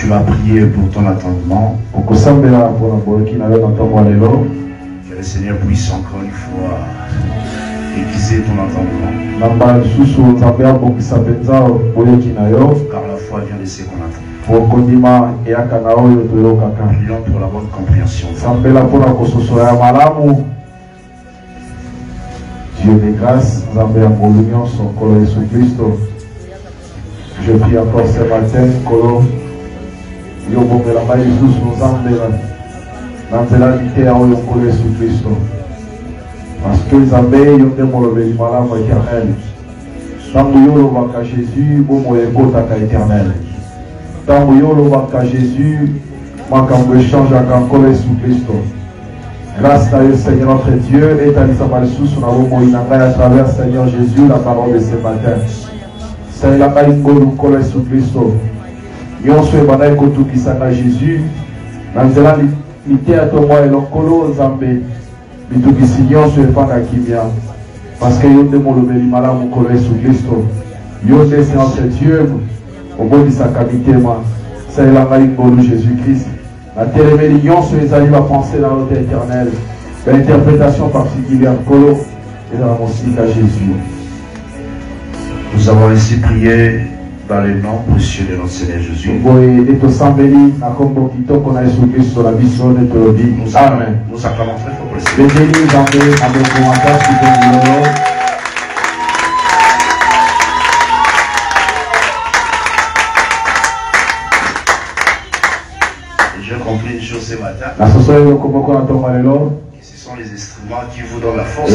Tu vas prier pour ton attendement. Que le Seigneur puisse encore une fois aiguiser ton entendement. Car la foi vient de ce qu'on attend. Prions pour la bonne compréhension. Dieu de grâce, je prie encore ce matin, parce que Zambé, ils ont démolé le malade éternel. Tant que vous avez Jésus, vous avez éternel. Tant que vous avez Jésus, moi quand je change à Christ. Grâce à Dieu, Seigneur notre Dieu, et à l'Isabal-Sous, on a à travers Seigneur Jésus la parole de ce matin. Seigneur, la parole de Christ. Nous sommes tous qui sont à Jésus. Nous avons l'ité à toi et l'encolo Zambé. Mais tout qui signon sur le pan à Kimia. Parce que nous avons le malade au collège sous Christ. Nous avons notre Dieu. Au bout de sa cavité, c'est la maille de Jésus-Christ. La télévision sur les alliés va penser dans l'autre éternel. L'interprétation particulière Colo et dans la musique à Jésus. Nous avons ainsi prié dans le nom précieux de notre Seigneur Jésus. Amen. Nous acclamons très fort pour le Seigneur. J'ai compris une chose ce matin. Ce sont les instruments qui vous donnent la force.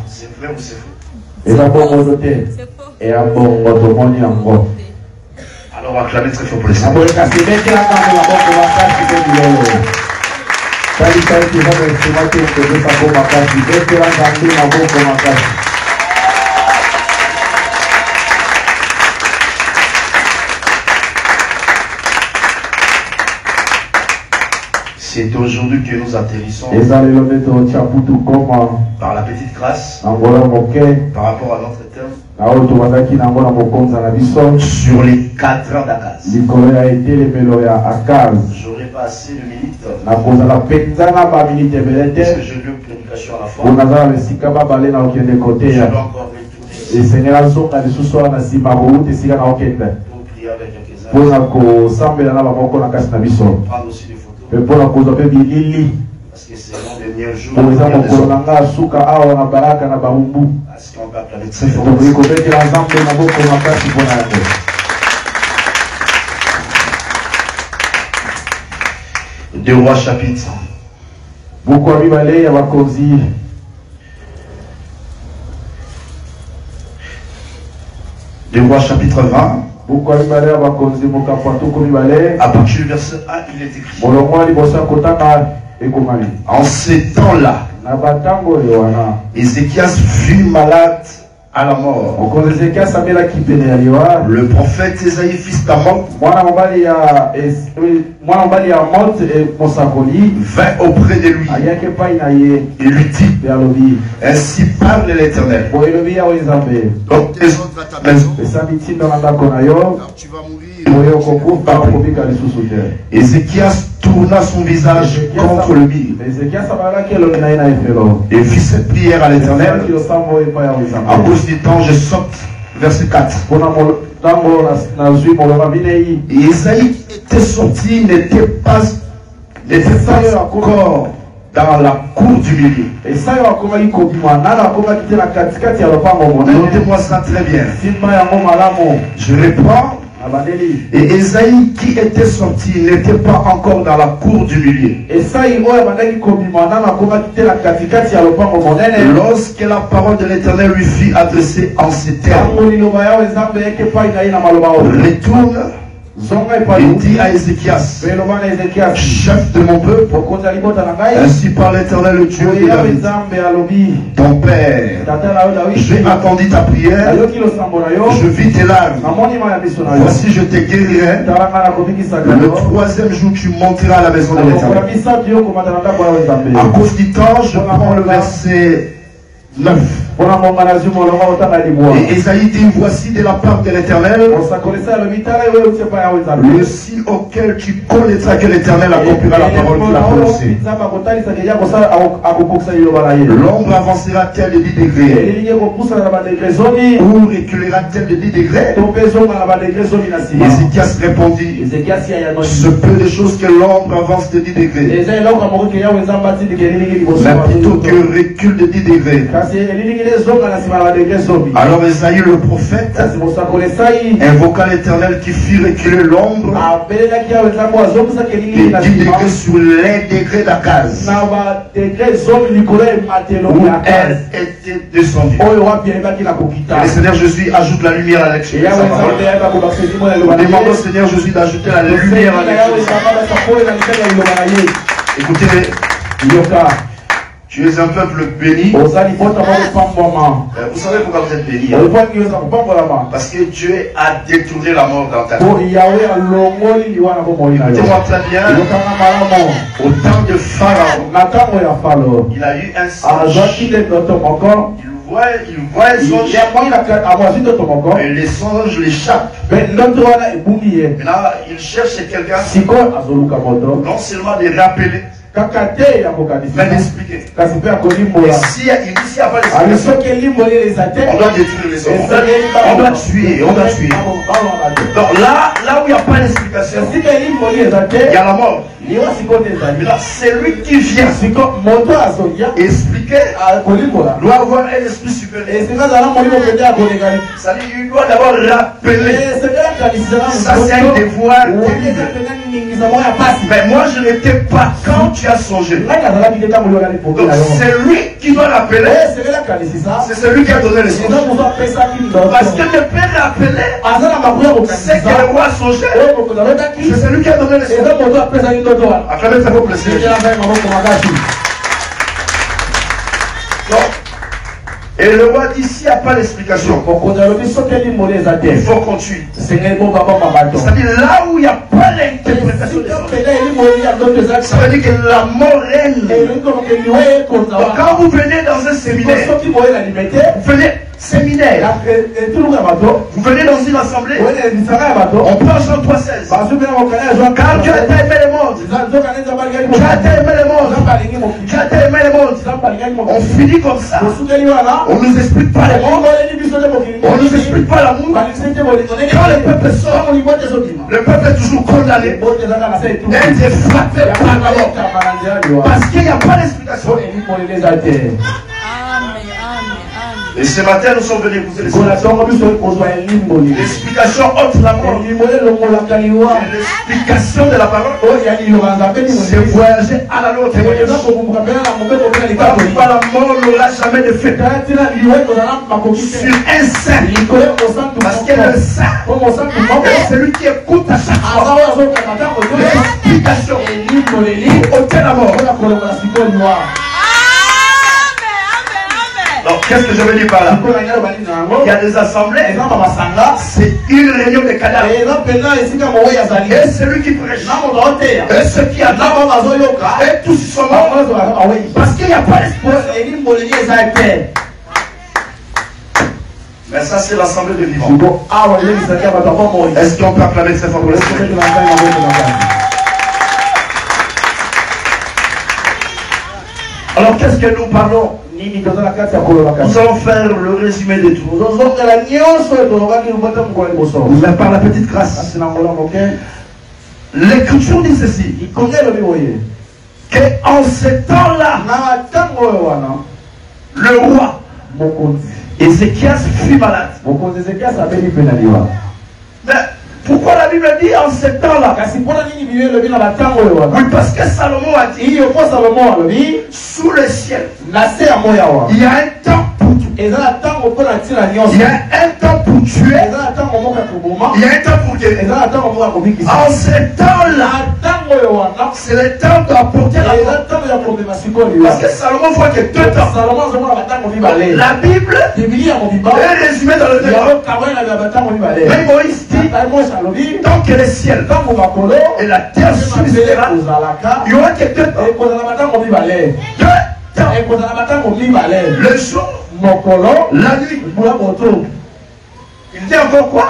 C'est vrai ou c'est faux? Alors acclamez très fort pour le Seigneur. C'est aujourd'hui que nous atterrissons par la petite grâce par rapport à notre thème sur les 4 ans d'Akaz. J'aurai pas assez de minutes parce que je veux une prédication à la fois. Je dois encore retourner pour prier avec quelques-uns. Prendre aussi des photos. Parce que c'est mon dernier jour. Est-ce qu'on peut acclamer très fort? Deux Rois chapitre. Deux Rois chapitre 20. À partir du verset 1, il est écrit. En ces temps-là, Ézéchias fut malade à la mort. Le prophète Ésaïe, fils d'Amon, vint auprès de lui et lui dit: ainsi parle l'Éternel. Donc tes autres à ta maison, car tu vas mourir. Ézéchias tourna son visage contre le mur et fit cette prière à l'Éternel. À cause du temps, je saute. Verset 4. Et Ésaïe était sorti, n'était pas encore dans la cour du milieu. Notez-moi ça très bien. Je reprends. Et Ésaïe qui était sorti n'était pas encore dans la cour du milieu. Lorsque la parole de l'Éternel lui fut adressée en ces termes: retourne. Il dit à Ézéchias, chef de mon peuple, ainsi par l'Éternel le Dieu de David, ton père, j'ai attendu ta prière, je vis tes larmes, voici je te guérirai. Le troisième jour tu monteras à la maison de l'Éternel. À cause du temps, je prends le verset 9. Et Ésaïe dit, voici de la part de l'Éternel le signe auquel tu connaîtras que l'Éternel accomplira la parole qu'il a prononcée. L'ombre avancera-t-elle de 10 degrés ou reculera-t-elle de 10 degrés? Ézéchias répondit, ce peu de choses que l'ombre avance de 10 degrés, mais plutôt que recule de 10 degrés. Alors Ésaïe le prophète invoqua l'Éternel qui fit reculer l'ombre de 10 degrés sur les degrés d'Akaz où elle était descendue. Et le Seigneur Jésus ajoute la lumière à l'expression de sa parole. Nous demandons au Seigneur Jésus d'ajouter la lumière à l'expression. Écoutez, tu es un peuple béni. Vous savez pourquoi vous êtes béni? Parce que Dieu a détourné la mort dans ta vie. Écoutez-moi très bien. Au temps de Pharaon, il a eu un songe. Il voit un songe. Et les songes l'échappent. Maintenant, il cherche quelqu'un non seulement de rappeler, mais d'expliquer. Et si il n'y a pas d'explication, on doit détruire les hommes. On doit tuer. Donc là où il n'y a pas d'explication, il y a la mort. Maintenant, c'est lui qui vient expliquer, doit avoir un esprit supérieur. C'est-à-dire, il doit d'abord rappeler. Ça, c'est un devoir. Mais moi, je n'étais pas quand tu as songé. Donc, c'est lui qui doit rappeler. C'est celui qui a donné le songe. Parce que ne peut rappeler c'est que le roi a songé. C'est celui qui a donné le songe. Acclamez sa propre Seigneur. Et le roi dit, s'il n'y a pas d'explication, il faut qu'on tue. C'est-à-dire là où il n'y a pas l'interprétation des songes, ça veut dire que la mort règne. Donc quand vous venez dans un séminaire, vous venez séminaire, vous venez dans une assemblée, on prend Jean 3,16. Car tu as aimé le monde, tu as aimé le monde, tu as aimé le monde. On finit comme ça. On ne nous explique pas le monde, on ne nous explique pas l'amour. Quand le peuple sort, le peuple est toujours condamné et est frappé par la mort. Parce qu'il n'y a pas d'explication. Et ce matin, nous sommes venus écouter l'explication entre la mort. L'explication de la parole. C'est voyager à la nôtre. Pas la mort n'aura jamais de fait. Sur un saint. Parce que le saint est celui qui écoute à chaque fois. L'explication. Ôter la mort. Donc, qu'est-ce que je veux dire par là? Il y a des assemblées, c'est une réunion de cadavres. Et celui qui prêche, et ceux qui attendent, et tous ils sont morts. Parce qu'il n'y a pas d'espoir. Mais ça, c'est l'assemblée de vivants. Est-ce qu'on peut acclamer très fort pour le Seigneur? Alors, qu'est-ce que nous parlons? Nous allons faire le résumé de tout. Mais par la petite grâce, l'Écriture dit ceci, qu'en ce temps-là, le roi Ézéchias fut malade. Mais pourquoi la Bible dit en ce temps-là? Oui, parce que Salomon a dit, sous le ciel, il y a un temps pour tout. Il y a un temps pour tuer. Il y a un temps pour guérir. En ce temps-là, c'est le temps d'apporter la mort. Parce que Salomon voit que deux temps. La Bible est résumée dans le deux temps. Mais Moïse dit, tant que le ciel et la terre subsisteront, il y aura que deux temps. temps. Le jour, la nuit. Il dit encore quoi?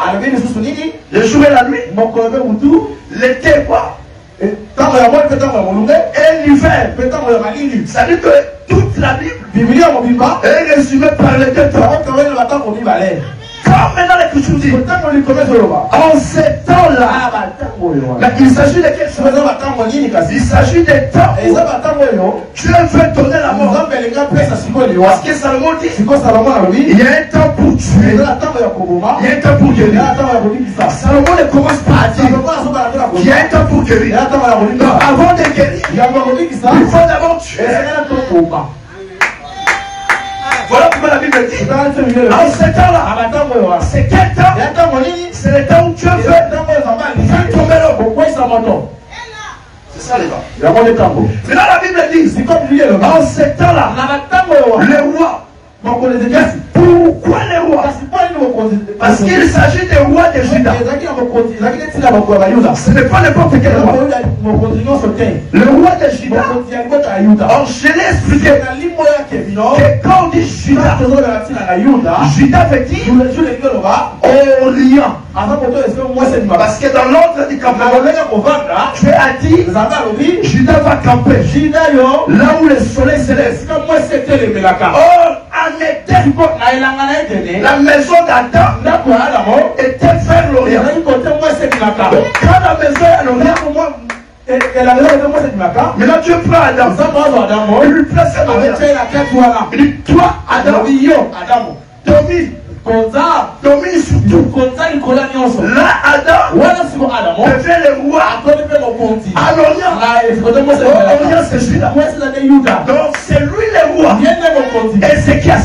Le jour et la nuit. L'été quoi? Et l'hiver. Ça veut dire que toute la Bible est résumée par les deux temps. Comme maintenant l'Écriture dit, en ces temps-là, il s'agit de quel chose? Il s'agit des temps où Dieu veut donner la mort. Parce que Salomon dit, il y a un temps pour tuer, il y a un temps pour guérir. Salomon ne commence pas à dire, il y a un temps pour guérir. Donc avant de guérir, il faut d'abord tuer. Voilà pourquoi la Bible dit, en ce temps-là, c'est quel temps? C'est le temps où Dieu veut faire tomber l'homme. C'est ça les gars. Maintenant la Bible dit, en ce temps-là, le roi, pourquoi les rois? Parce qu'il s'agit des rois de Juda. Ce n'est pas n'importe quel roi. Le roi de Juda. Or, je l'ai expliqué que quand on dit Juda, Juda veut dire Orient. Parce que dans l'ordre du campement, Dieu a dit Juda va camper là où le soleil se lève. Or, en été, la maison d'Adam était vers l'Orient. Donc, quand la maison est à l'Orient, maintenant Dieu prend Adam, il lui place à l'Orient. Il dit, toi, Adam, domine sur tout. Là, Adam devient le roi à l'Orient. L'Orient, c'est Juda. Donc, c'est lui le roi. Ézéchias.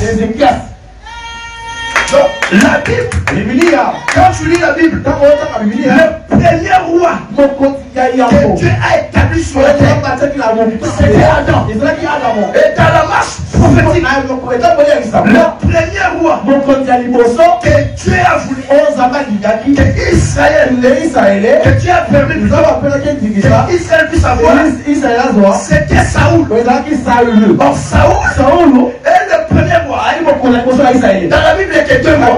Donc, la Bible, quand tu lis la Bible, le premier roi que Dieu a établi sur la terre, c'était Adam. Et dans la marche prophétique, le premier roi que Dieu a voulu, que Israël, que Dieu a permis que Israël puisse avoir, c'était Saoul. Or, Saoul est le premier roi. Dans la Bible, il y a que deux mots.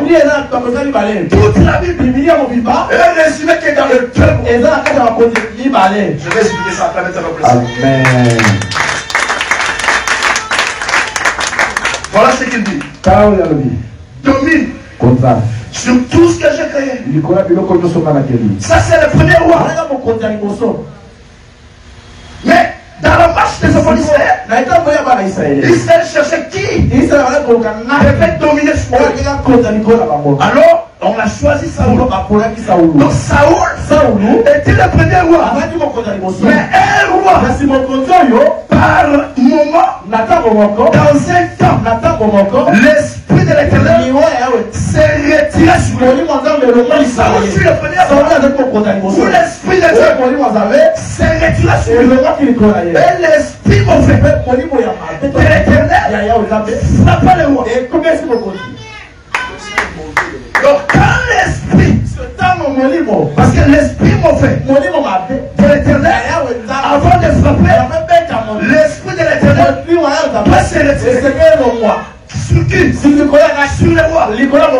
Toute la Bible est résumée que dans le deux mots. Je vais expliquer ça après mettre à votre place. Amen. Voilà ce qu'il dit. Domine sur tout ce que j'ai créé. Ça, c'est le premier roi. Mais dans la marche des enfants d'Israël, Israël cherchait qui devait dominer sur eux. Alors, on a choisi Saoul. Donc Saoul était le premier roi. Mais un roi, par moment, dans un temps, l'esprit de l'Éternel s'est retiré sur lui. Saoul fut le premier roi. Où l'esprit de Dieu s'est retiré sur lui. Et l'esprit mauvais de l'Éternel frappa le roi. Donc quand l'esprit, parce que l'esprit mauvais de l'Éternel, avant de frapper, l'esprit de l'Éternel doit se retirer. Sur qui? Sur le roi.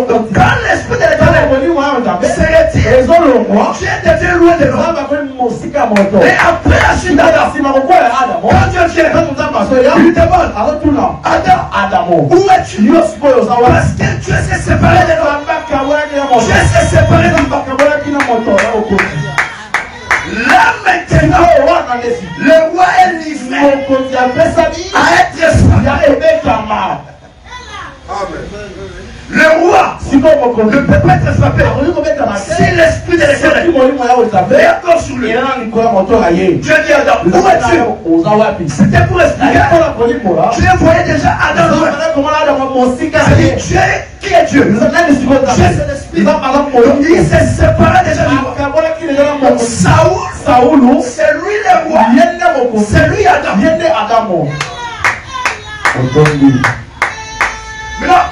Donc quand l'esprit de l'Éternel se retire, Dieu devient loin de l'homme. Et après la chute d'Adam, quand Dieu vient, il lui demande, Adam, où es-tu? Parce que Dieu s'est séparé de l'homme. Dieu s'est séparé de l'homme. Là maintenant, le roi est livré à être frappé. Le roi ne peut pas être frappé si l'esprit de l'Éternel est encore sur lui. Dieu dit à Adam, où es-tu? C'était pour expliquer. Dieu voyait déjà Adam loin. C'est-à-dire Dieu qui est Dieu. Dieu c'est l'esprit. Donc il s'est séparé déjà du roi. Saoul, c'est lui le roi. C'est lui Adam. Maintenant,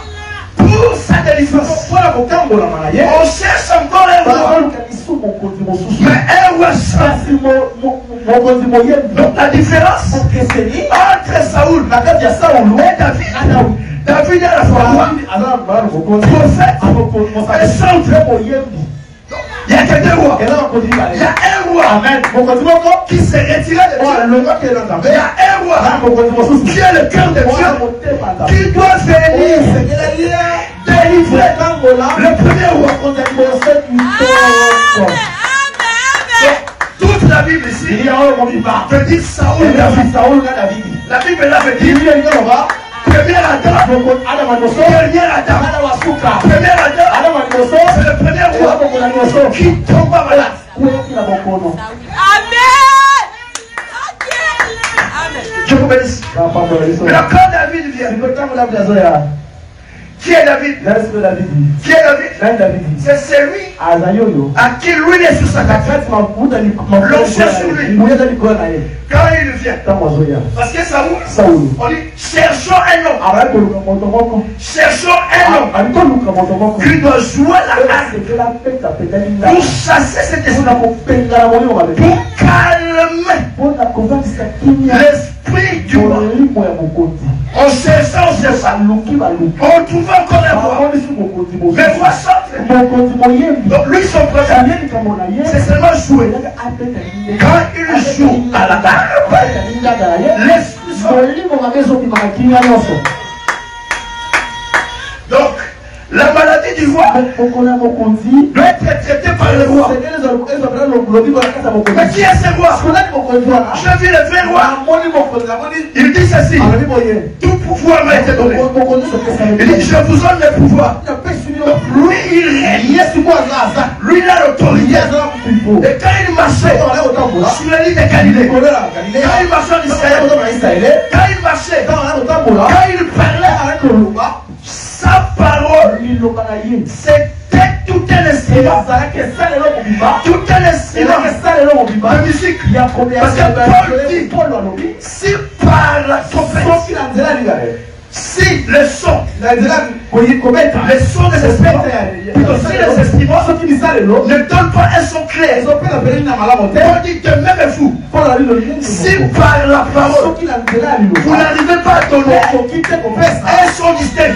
pour sa délivrance, on cherche encore un roi. Mais un roi seul. Donc la différence entre Saoul et David, David est à la fois prophète et centre. Il y a que deux rois. Il y a un roi qui s'est retiré de Dieu. Il y a un roi qui est le cœur de Dieu, qui doit venir délivrer le premier roi. Toute la Bible ici veut dire Saoul et David. La Bible là veut dire premier Adam, c'est le premier roi qui tombe malade. Je vous bénisse. Mais quand David vient, qui est David? Qui est David? C'est celui à qui lui est sur sa tête. L'onction sur lui. Quand il vient, parce que Saoul, on dit cherchons un homme. Cherchons un homme qui doit jouer la harpe pour chasser cet esprit, pour calmer l'esprit du mal. On cherchant, on trouve encore la voix. Mais voix sortent. Donc lui, son problème, c'est seulement jouer. Quand il joue à la harpe, l'esprit sort. Donc, la maladie du roi doit être traitée par le roi. Mais qui est ce roi? Je vis le vrai roi. Il dit ceci: tout pouvoir m'a été donné. Il dit: je vous donne le pouvoir. Lui, il règne. Lui, il a l'autorité. Et quand il marchait sur la ligne de Galilée, quand il marchait en Israël, quand il marchait, quand il parlait, sa parole, c'était tout un instrument. Tout un instrument de musique. Parce que Paul dit, si par la trompette, si le son de ces instruments, plutôt si les instruments ne donnent pas un son clair, Paul dit de même vous, si par la parole vous n'arrivez pas à donner un son distinct,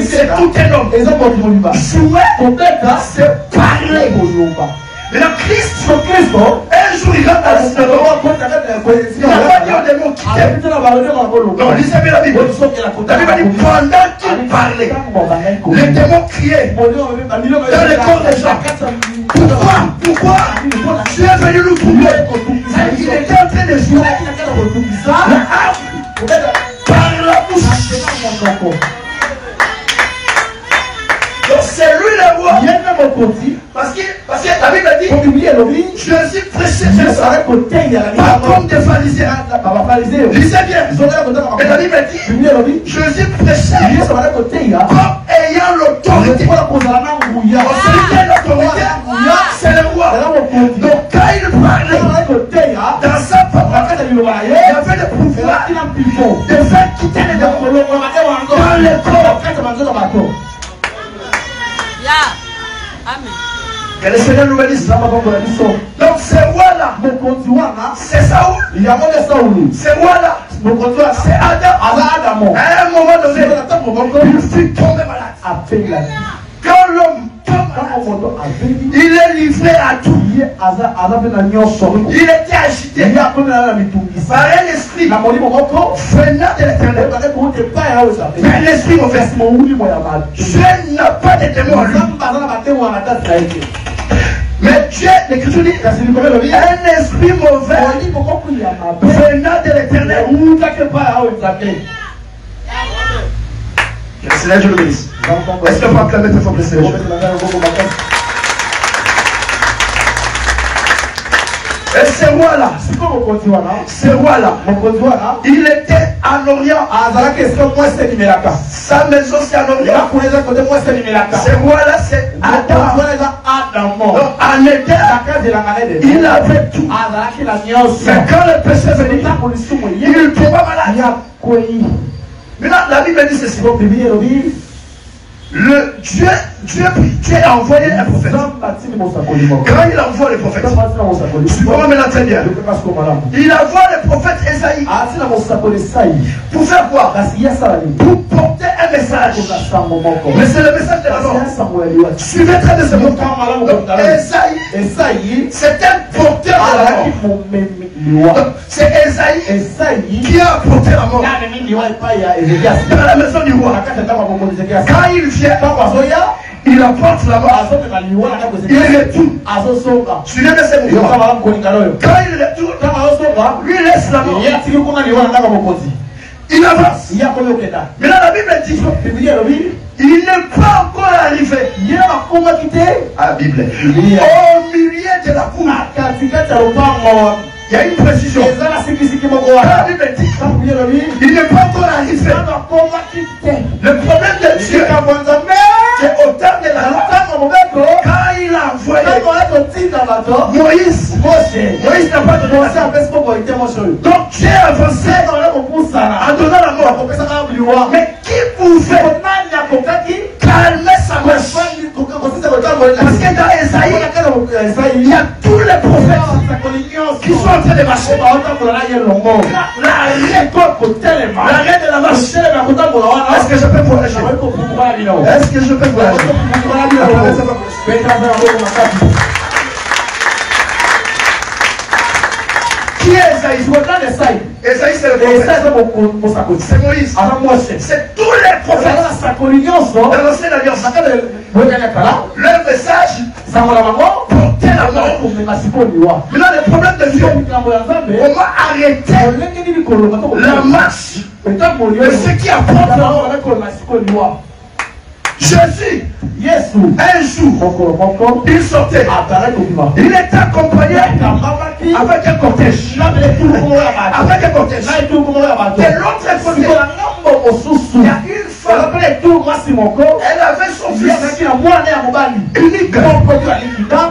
c'est tout un homme. Jouer, c'est parler. Mais le Christ, un jour il rentre dans la synagogue. Il n'a pas dit aux démons quitter. Non, lisez bien la Bible. La Bible dit pendant qu'il parlait, les démons criaient dans les corps des gens. Pourquoi tu es venu nous trouver? Il était en train de jouer la harpe par la bouche. Donc c'est lui le roi. Parce que la Bible dit, je suis prêché, pas comme des pharisiens. Lisez bien. Et la Bible dit, je suis prêché comme ayant l'autorité. Celui qui a l'autorité, c'est le roi. Donc quand il parlait, dans sa parole, il y avait le pouvoir de faire quitter les démons dans les corps. Amen. Que le Seigneur nous bénisse. Donc ce roi-là, c'est Saoul. Ce roi-là, c'est Adam. À un moment donné, il fut tombé malade. Quand l'homme tombe malade, il est livré à tout. Il était agité par un esprit venant de l'éternel. Un esprit mauvais. Dieu n'a pas de démon en lui. Mais Dieu, l'Écriture dit, un esprit mauvais venant de l'éternel. Que le Seigneur Dieu le bénisse. Est-ce qu'on peut acclamer très fort le Seigneur? Et ce roi-là, il était en Orient. Sa maison c'est en Orient. Ce roi-là c'est Adam. Donc en Éden, il avait tout. Mais quand le péché venait, il tomba malade. Maintenant la Bible dit ceci. Dieu a envoyé un prophète. Quand il envoie le prophète, suivons-moi maintenant très bien. Il envoie le prophète Esaïe. Pour faire quoi? Pour porter un message. Mais c'est le message de la mort. Suivez très bien ce mot. Esaïe, c'est un porteur de la mort. C'est Esaïe qui a porté la mort dans la maison du roi. Quand il vient, il apporte la mort. Il retourne. Suivez bien ces mots. Quand il retourne, lui laisse la mort. Il avance. Mais là, la Bible dit il n'est pas encore arrivé. La Bible. Au milieu de la cour. Il y a une précision. La Bible dit il n'est pas encore arrivé. Le problème de Dieu, c'est au terme de la loi. Quand il a envoyé Moïse, Moïse n'a pas donné la mort. Donc Dieu a avancé en donnant la mort. Mais qui pouvait calmer sa marche? Parce que dans Esaïe, il y a tous les prophètes qui sont en train de marcher. L'arrêt de la marche. Est-ce que je peux voyager? Est-ce que je peux voyager? Qui est Esaïe? Esaïe, c'est le prophète. C'est Moïse. C'est tous les prophètes de l'ancienne alliance. Leur message, porter la mort. Maintenant, le problème de Dieu, on va arrêter la marche de ceux qui apportent la mort. Jésus, un jour, il sortait. Il était accompagné avec un cortège. Avec un cortège. De l'autre côté, il y a une femme. Elle avait son fils unique.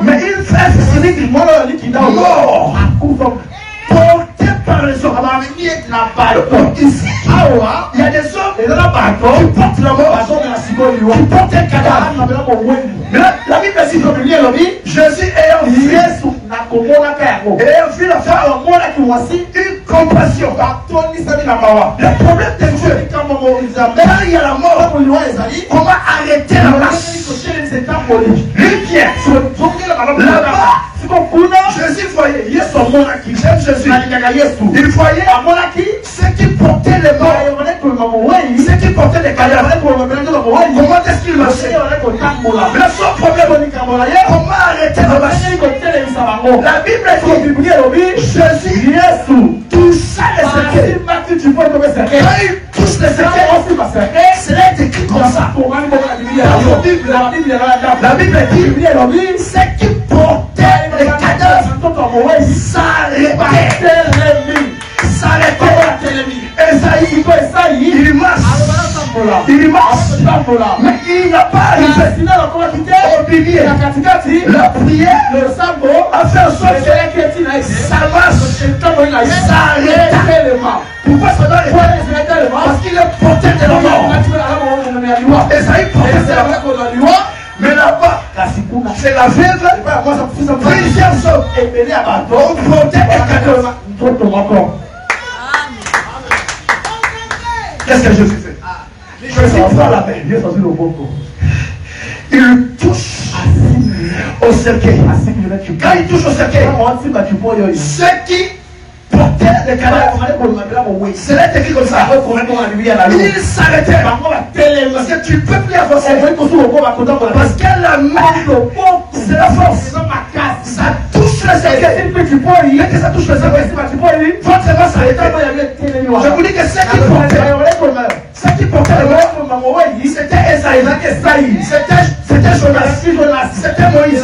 Mais il fait mort. Porté par les hommes. Ici, il y a des hommes qui portent la mort, qui portent un cadavre. Mais là, la Bible dit Jésus ayant vu la femme, une compassion. Le problème de Dieu, quand il y a la mort, on va arrêter la marche. Lui vient là-bas. Jésus voyait, j'aime Jésus. Il voyait ceux qui portaient les morts, ceux qui portaient les cadavres. Comment est-ce qu'il marchait? Mais son problème, comment arrêter la marche? La Bible dit Jésus toucha les cercueils. Quand il touche les cercueils, c'est écrit comme ça. La Bible dit ceux qui portaient les cadavres s'arrêtaient. Esaïe, il marche. Mais il n'a pas arrivé au milieu. La prière a fait en sorte que ça marche. S'arrêtait. Pourquoi ça doit arrêter? Parce qu'il est porteur de la mort. Esaïe portait de la mort. Mais là-bas, c'est la veuve. Plusieurs hommes ont porté un cadavre. Qu'est-ce que Jésus fait? Jésus prend la main. Il touche au cercueil. Quand il touche au cercueil, ceux qui portaient les cadavres, c'est écrit comme ça. Il s'arrêtait. Parce que tu ne peux plus avancer. Parce que la main, c'est la force. Ça touche le cercueil. Dès que ça touche le cercueil, votre main s'arrête. Je vous dis que ceux qui portaient le mort, c'était Esaïe, c'était Jonas, c'était Moïse.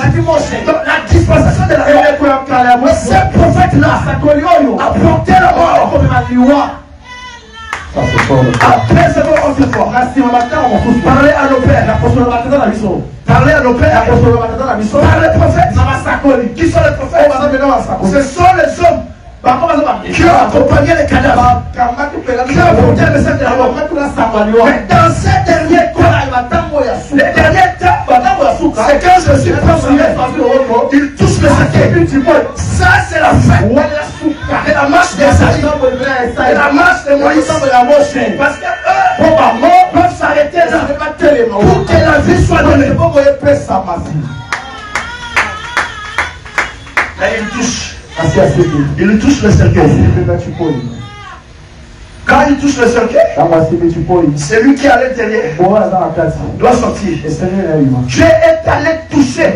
Donc la dispensation de la mort, ce prophète-là a porté la mort. Après avoir autrefois, parlez à nos pères, parlez à nos pères, par les prophètes. Qui sont les prophètes? Ce sont les hommes qui ont accompagné les cadavres, qui ont apporté le message de la mort. Mais dans ces derniers temps, les derniers temps, c'est quand je suis prophète, il touche le cercueil. Ça, c'est la fin de la marche d'Esaïe, de la marche de Moïse. Parce que eux, peuvent s'arrêter là pour que la vie soit donnée. Là, il touche le cercueil. Quand il touche le cercueil, c'est lui qui est à l'intérieur doit sortir. Dieu est allé toucher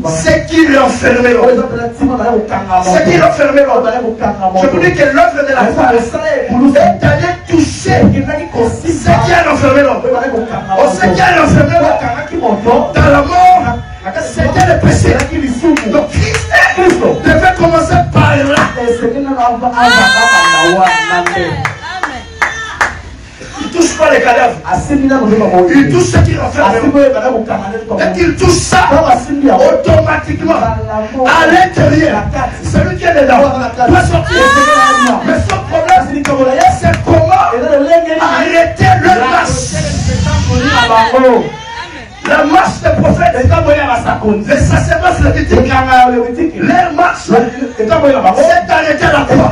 ce qui l'enfermait. Ce qui l'enfermait. Je vous dis que l'œuvre de la foi est allé toucher ce qui a l'enfermé l'homme. Ce qui a l'enfermé l'homme dans la mort, c'était le péché. Donc Christ devait commencer par là. Il ne touche pas les cadavres. Il touche ce qui renferme. Dès qu'il touche ça, automatiquement, à l'intérieur, celui qui est dedans doit sortir. Mais son problème, c'est comment arrêter le marche. La marche des prophètes, les sacerdotes lévitiques, leur marche, c'est d'arrêter la croix.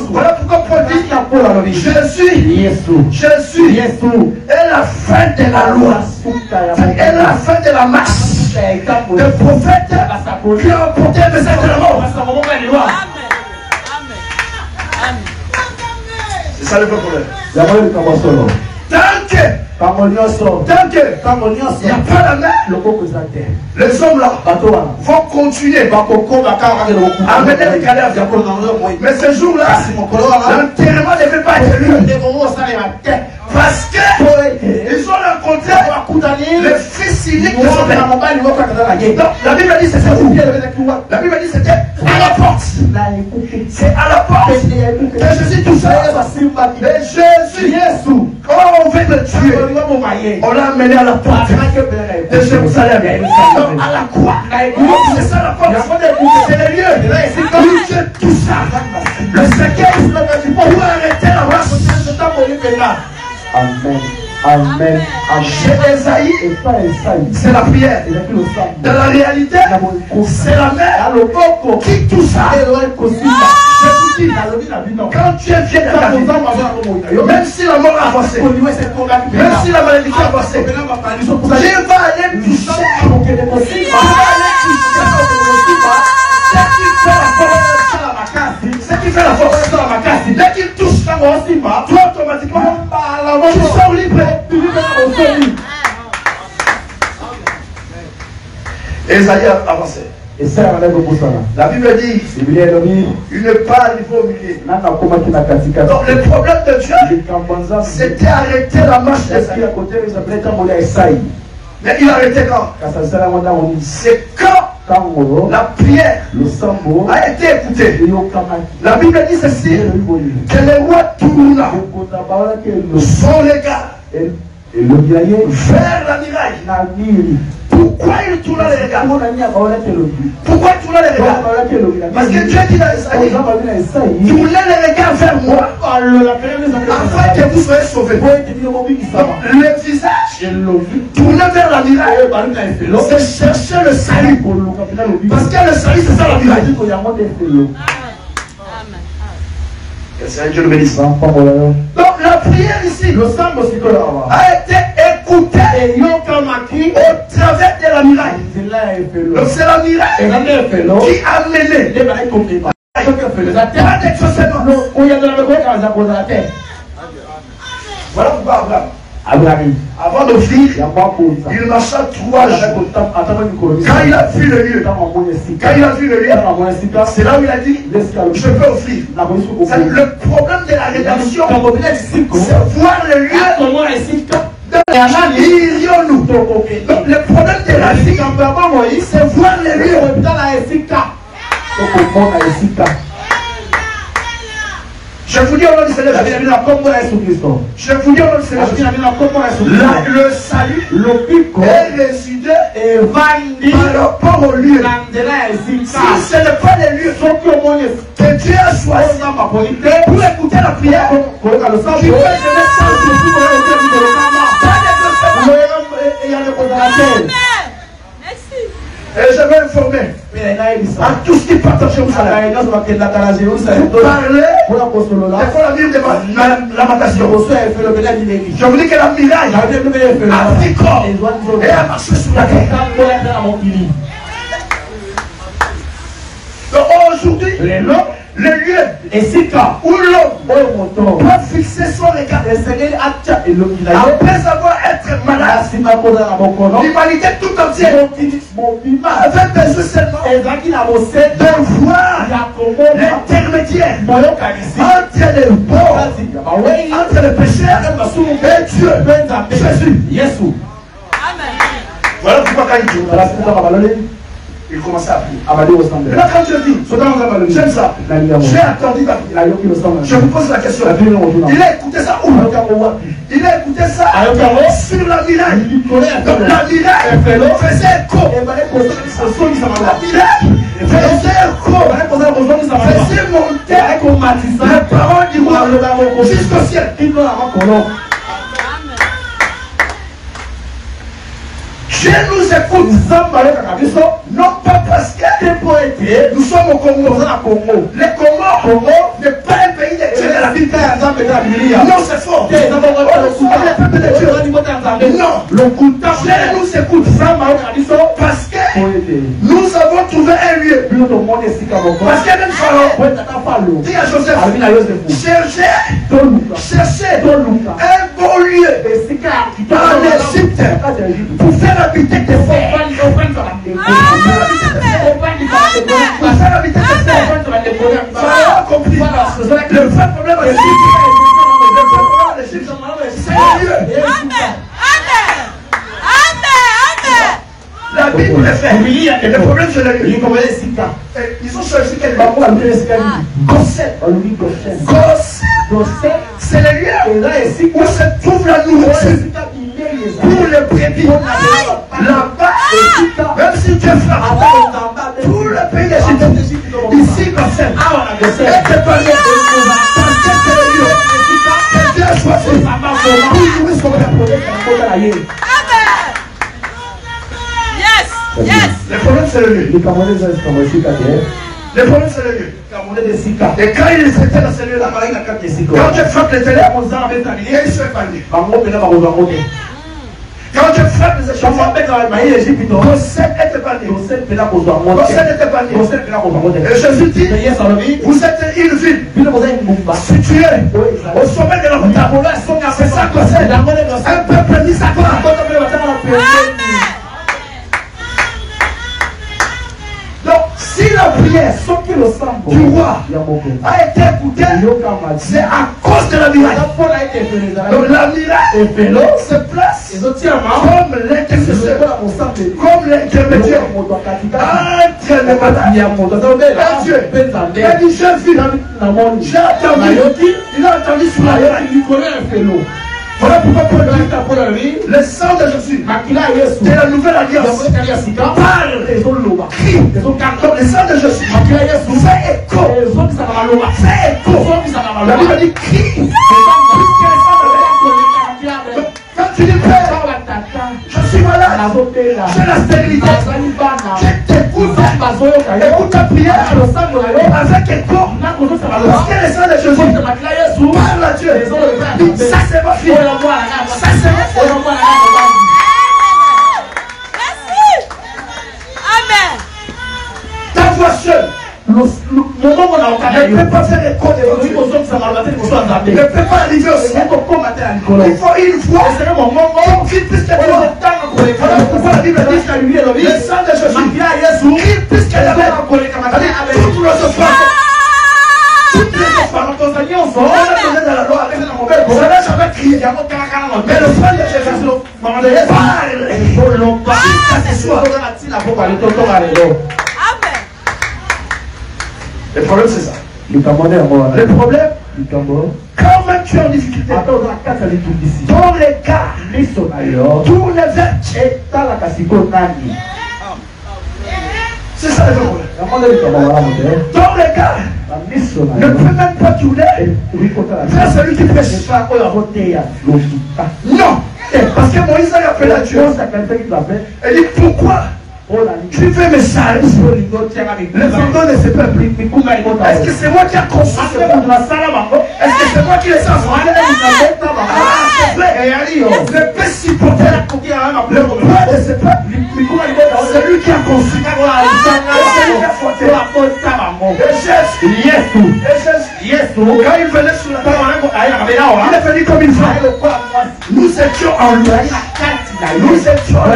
Voilà pourquoi Paul dit Jésus est la fin de la loi, est la fin de la marche des prophètes qui ont porté le message de la mort. C'est ça le problème. Tant que il n'y a pas la main, les hommes là vont continuer à mener les cadavres. Mais ce jour-là, l'enterrement ne peut pas être lui. Parce qu'ils ont rencontré les fils uniques de son père. Donc la Bible dit c'était où? La Bible dit c'était à la porte. C'est à la porte que Jésus tout ça. Mais Jésus, quand on veut le tuer, on l'a amené à la porte de Jérusalem. Donc à la croix. C'est ça la porte. C'est le lieu où Dieu tout ça. Le cercueil pour arrêter la marche. Amen. Amen. Chez Esaïe, c'est la prière. Dans la réalité, c'est la mère qui tout ça. Je vous dis, quand Dieu vient de ta vie, même si la mort a avancé, même si la malédiction a avancé, Dieu va aller toucher. Ce qui fait la force dans la macasse, dès qu'il touche ça, toi automatiquement, tu sors libre. Esaïe a avancé. La Bible dit une part il faut humilier. Donc le problème de Dieu, c'était arrêter la marche d'Esaïe. Mais il a arrêté quand? C'est quand la prière a été écoutée. La Bible dit ceci, que le roi tourna son regard vers la muraille. Pourquoi il tourna les regards? Pourquoi il tourna les regards? Parce que Dieu dit à Esaïe, tournez les regards vers moi afin que vous soyez sauvés. Donc, le visage tourné vers la muraille, c'est chercher le salut. Parce que le salut, c'est ça la muraille. Que Dieu le bénisse. Donc la prière ici a été écoutée au travers de la muraille. Donc c'est la muraille qui a mené. Pas d'exaucement. Voilà pourquoi Abraham, avant de fuir, il marcha 3 jours. Quand il a vu le lieu, c'est là où il a dit, je peux offrir. Le problème de la rédemption, c'est voir le lieu. Irions-nous. Donc le problème de la vie, c'est voir le lieu. Je vous dis au nom du Seigneur. Je vous dis au nom du Seigneur. Le salut est résidé par rapport au lieu. Si ce n'est pas les lieux que Dieu a choisi pour écouter la prière, qui peut et je vais informer à tous qui partent à Jérusalem. Vous parlez de la Bible de lamentation. Je vous dis que la miraille a pris corps et a marché sur la terre. Donc aujourd'hui, le lieu où l'homme doit fixer son regard après avoir été malade, l'humanité tout entière avait besoin seulement de voir l'intermédiaire entre les bons, entre les pécheurs et Dieu, Jésus. Voilà pourquoi quand il commençait à prier. Là, quand Dieu dit, j'aime ça, j'ai attendu ta prière. Je vous pose la question. Il a écouté ça où? Il a écouté ça sur la miraille. Donc la miraille faisait écho. La miraille faisait écho. Faisait monter les paroles du roi jusqu'au ciel. Dieu nous écoute, non pas parce que nous sommes au Congo. Le Congo n'est pas un pays de Dieu de la Bible. Non, c'est fort. Nous sommes le peuple de Dieu. Non, Dieu nous écoute parce que nous avons trouvé un lieu. Parce que même Pharaon dit à Joseph, cherchez un bon lieu dans l'Égypte pour faire habiter tes frères. Pharaon a compris. Le vrai problème de l'Égypte, c'est le lieu. La Bible est faite. Le problème c'est le lieu. Ils ont choisi quel bambou à Gosset. Gosset, c'est le lieu où se trouve la nourriture pour les brebis. Là-bas, même si Dieu frappe tout le pays d'Égypte, ici Gosset est préparé parce que c'est le lieu que Dieu a choisi pour nourrir son peuple. Yes. Le problème c'est le lieu. Le problème c'est le lieu. Et quand il était dans ce lieu-là, quand Dieu frappe les ténèbres, ils sont épargnés. Quand Dieu frappe les échafauds, Gosset est épargné. Et Jésus dit, vous êtes une ville située au sommet de la montagne. C'est ça Gosset. Un peuple mis à part. Donc, si la prière du roi a été écoutée, c'est à cause de la miraille. Donc, la miraille se place comme l'intercesseur, comme l'intermédiaire entre les malades et Dieu. Il a dit, j'ai vu, j'ai entendu, il a entendu sur la miraille. Voilà pourquoi Paul dit, le sang de Jésus, de la nouvelle alliance, parle, crie. Donc le sang de Jésus fait écho. La Bible dit crie. Quand tu dis Père, je suis malade, j'ai la stérilité, je t'écoute, écoute ta prière avec écho. Parce que le sang de Jésus parle à Dieu. Ça c'est ma fille. Ça c'est ma fille. Amen. Ta voix seule ne peut pas faire écho de Dieu. Ne peut pas arriver au ciel. Il faut une voix qui puisse te voir. Voilà pourquoi la Bible dit le sang de Jésus qui puisse te laver. Toutes nos offrandes. Toutes les offrandes. On a donné dans la loi avec la mauvaise. On n'a jamais crié. Mais le sang de Jésus parle. Le problème c'est ça. Le problème Quand même tu es en difficulté, ton regard tourne vers c'est ça le problème. Ton regard ne peut même pas tourner vers celui qui prêche. Non, parce que Moïse a appelé à Dieu. Il dit pourquoi tu fais mes salles, le fondement de ce peuple. Est-ce que c'est moi qui ai construit ce peuple? Est-ce que c'est moi qui les ai envoyés? C'est vrai. Je peux supporter le poids de ce peuple. C'est lui qui a construit. C'est lui qui a fondé. Quand il venait sur la terre, il est venu comme une femme. Nous étions en lui. Nous étions en lui.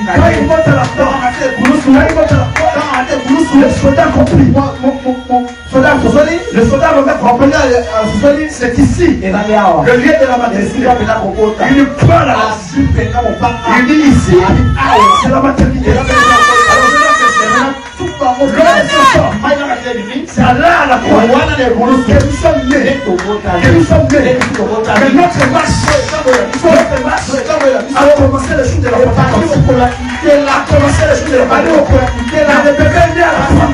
Quand il monte à la porte, le soldat compris. Le soldat va mettre en première, c'est ici. Le lieu de la maternité. Il prend la il dit ici, c'est la maternité. C'est là la croix que nous sommes nés. Que nous sommes nés. Mais notre marche a commencé les jours de la paternité. A commencé les jours de la paternité. Le bébé est né à la fin.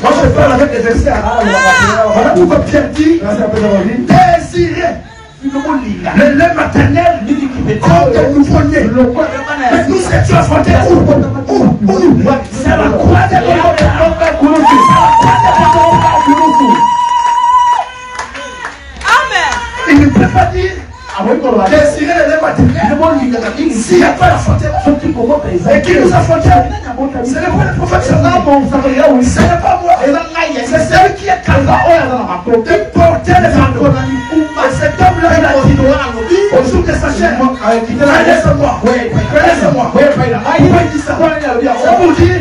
Moi, je parle avec des versets. Voilà pourquoi Pierre dit désirez le lait maternel comme des nouveau-nés. Mais nous étions affrontés où? C'est la croix de l'Éternel. Amen. Il ne peut pas dire désirer le lait maternel s'il n'y a pas la frontière. Et qui nous a frontière? C'est le vrai prophète. Ce n'est pas moi. C'est celui qui est calme de porter les fardeaux. Et cet homme-là, il a dit au jour de sa chair, connaissez-moi. Pourquoi il dit ça? C'est pour dire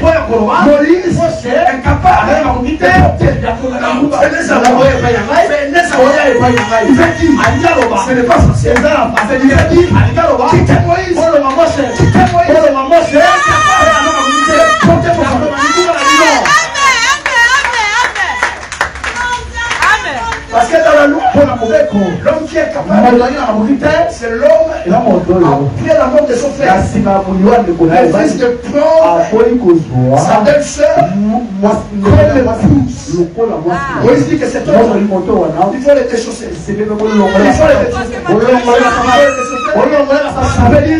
Moïse est capable de porter. Il fait dire ce n'est pas facile. Il fait dire quittez Moïse. Quittez Moïse. Portez vos fardeaux. Parce que dans la loi, l'homme qui est capable, c'est l'homme qui a la mort de son frère. Le fils de prendre sa belle-sœur comme épouse. Moïse dit que cet homme, il faut les déchausser. Il faut les déchausser. Ça veut dire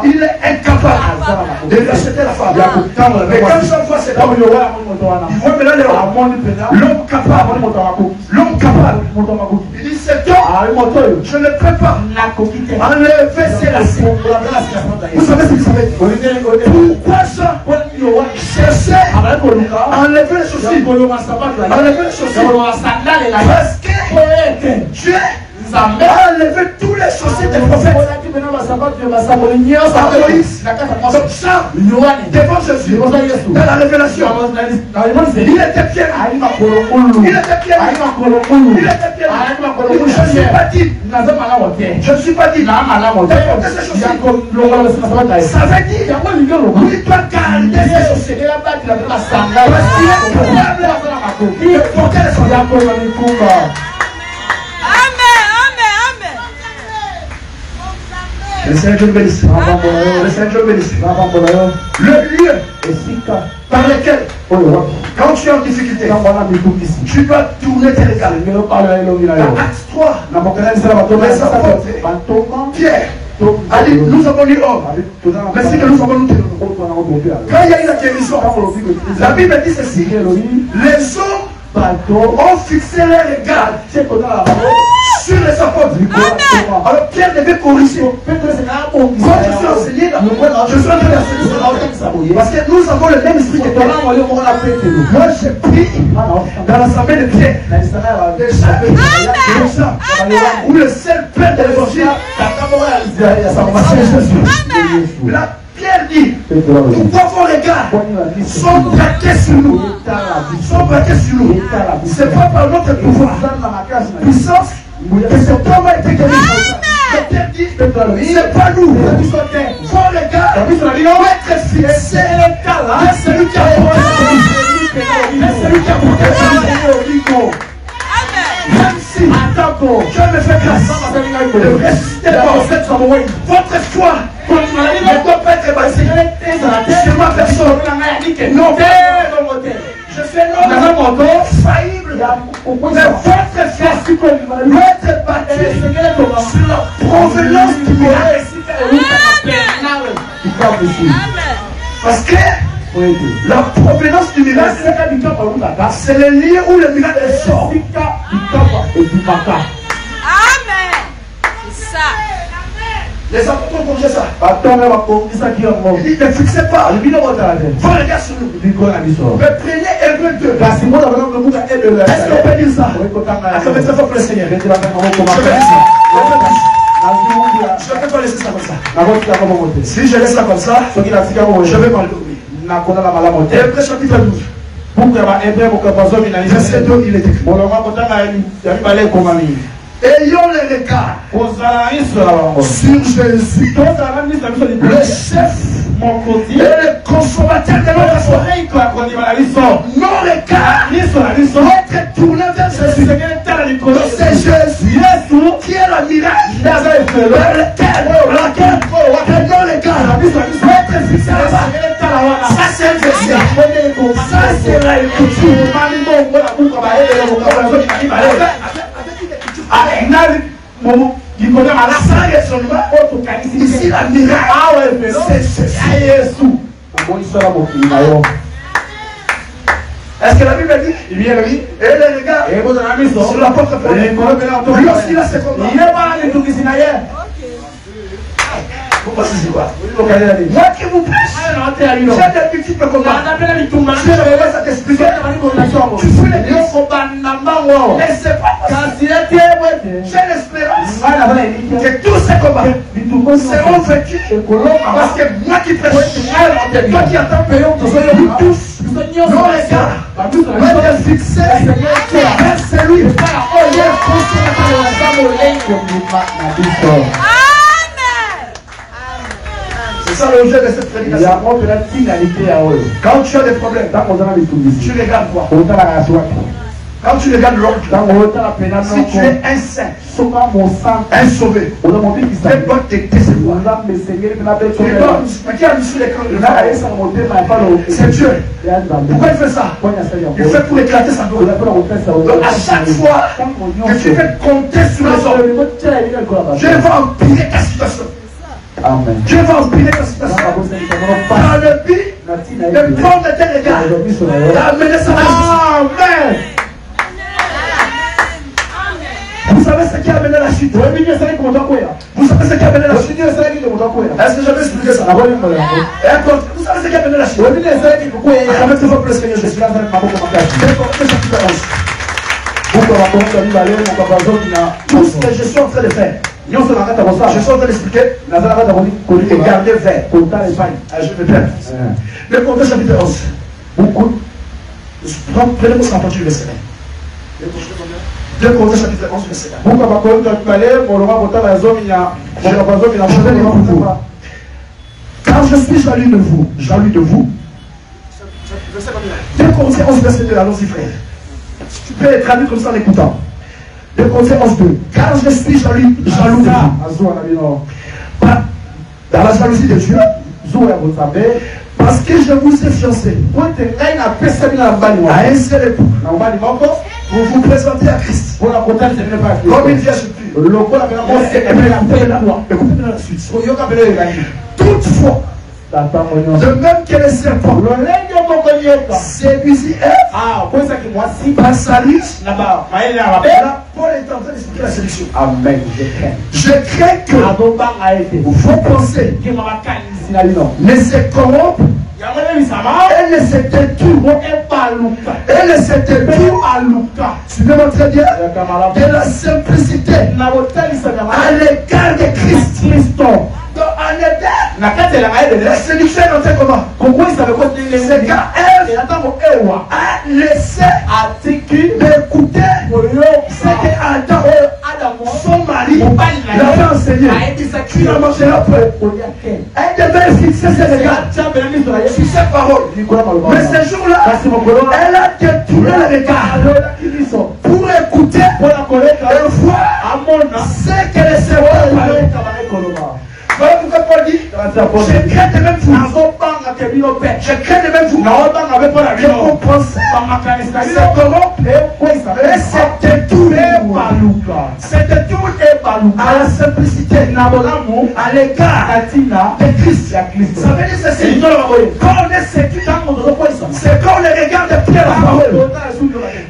il est incapable de racheter la femme. Mais quand ça voit cet homme, il voit maintenant l'homme capable. L'homme capable. Il dit cet homme, je ne peux pas enlever ses racines. Vous savez ce qu'il savait? Pourquoi ça? Chercher à enlever les chaussures. Enlever les chaussures. Parce que Dieu a enlevé tous les chaussures des prophètes. Donc ça, devant Jésus, dans la révélation, il était pierre. Il était pierre. Je ne suis pas dit. Ça veut dire il doit garder ses chaussures. Parce qu'il est capable de porter les chaussures. Le Seigneur Dieu bénisse. Le Seigneur Dieu bénisse. Le lieu par lequel, quand tu es en difficulté, tu dois tourner tes regards. Dans Acte 3, Pierre a dit, nous avons lu homme, mais c'est que nous avons lu. Quand il y a eu la guérison, la Bible dit ceci: les hommes ont fixé les regards sur les apôtres. Alors Pierre devait corriger. Quand je suis enseigné, je suis en train d'enseigner. Parce que nous avons le même esprit que toi. Moi j'ai pris dans l'assemblée de Pierre, où le seul père de l'évangile, là Pierre dit, pourquoi vos regards sont braqués sur nous? C'est pas par notre pouvoir, puissance, que cet homme a été guéri. Pierre dit, c'est pas nous. Vos regards doivent être fixés à celui qui a c'est lui qui a porté ça. Même si Dieu me fait grâce de ressusciter votre foi ne doit pas être basée sur ma personne. Non, je fais l'homme faillible, mais votre foi doit être bâtie sur la provenance du miracle. Parce que la provenance du miracle, c'est le lieu où le miracle sort. Amen. C'est ça. Les apôtres ont corrigé ça. Il dit ne fixez pas vos regards sur nous. Mais prenez Hébreux 2. Est-ce qu'on peut dire ça? Acclamez très fort pour le Seigneur. Je vais dire ça. Je ne peux pas laisser ça comme ça. Si je laisse ça comme ça, je vais m'endormir. Hébreux chapitre 12. Verset 2, il est écrit. Ayons les regards sur Jésus, le chef et le consommateur de notre foi. Nos regards doivent être tournés vers Jésus. C'est Jésus qui est le miracle vers lequel nos regards doivent être fixés là-bas. Ça c'est un verset. Ça c'est la coutume. Ici la miracle, c'est Jésus. Est-ce que la Bible dit? Et les regards sur la porte, lorsqu'il a ses combats. Vous pensez quoi? Moi qui vous prêche, j'ai des petits combats. Je ne vais pas t'expliquer. Tu fais les lions. Mais c'est pas possible. J'ai l'espérance que tous ces combats seront vécus. Parce que moi qui prêche, toi qui attends, nous tous, nos regards doivent être fixés vers celui qui est consommateur. C'est ça l'objet de cette prédication. Quand tu as des problèmes, tu regardes quoi? Quand tu regardes l'autre, si tu es un saint, un sauvé, Dieu doit te décevoir. Qui a mis sur l'écran de l'écran? C'est Dieu. Pourquoi il fait ça? Il fait pour éclater sa gloire. Donc à chaque fois que tu veux compter sur les hommes, Dieu va empirer ta situation. Amen. Dieu va empirer ta situation. Par le but de prendre tes regards, d'amener ça à Amen. Vous savez ce qui a amené la chute? Vous savez ce qui a amené la chute? Est-ce que je vais expliquer ça? Vous savez ce qui a amené la chute? Acclamez-vous pour le Seigneur Jésus. Tout ce que je suis en train de faire, je suis en train d'expliquer et garder vert. Je me perds. Le Corinthiens chapitre 11. Prenez-moi ça à partir du verset 1. 2 Corinthiens chapitre 11, verset 1. Car je suis jaloux de vous. 2 Corinthiens 11, verset 2. Allons-y, frère. Tu peux être traduit comme ça en écoutant. 2 Corinthiens 11, 2. Car je suis jaloux de vous. Dans la jalousie de Dieu, parce que je vous ai fiancé à un seul époux. Vous vous présentez à Christ comme une vierge pure. Écoutez la suite. Toutefois, de même que le serpent séduisit Ève par sa ruse, Paul est en train d'expliquer la séduction. Amen. Je crains que vos pensées ne se corrompent. Elle ne se détourne. Elle ne se détourne. Tu me montres très bien de la simplicité à l'égard de Christ. Donc en Éden, la séduction est entrée comment? C'est quand Ève a laissé d'écouter ce que Adam, son mari, l'avait enseigné. Tu en mangeras peu. Elle devait fixer ses regards sur ses paroles. Mais ce jour-là, elle a détourné le regard pour écouter et voir ce que le Seigneur parlait. Voilà pourquoi Paul dit, je crains de même vous. Je crains de même vous. Je comprends ça. C'est corrompu. Et c'est détourné. C'est détourné à la simplicité, à l'égard de Christ. Ça veut dire ceci. Quand on est séduit, c'est quand on regarde de près la parole.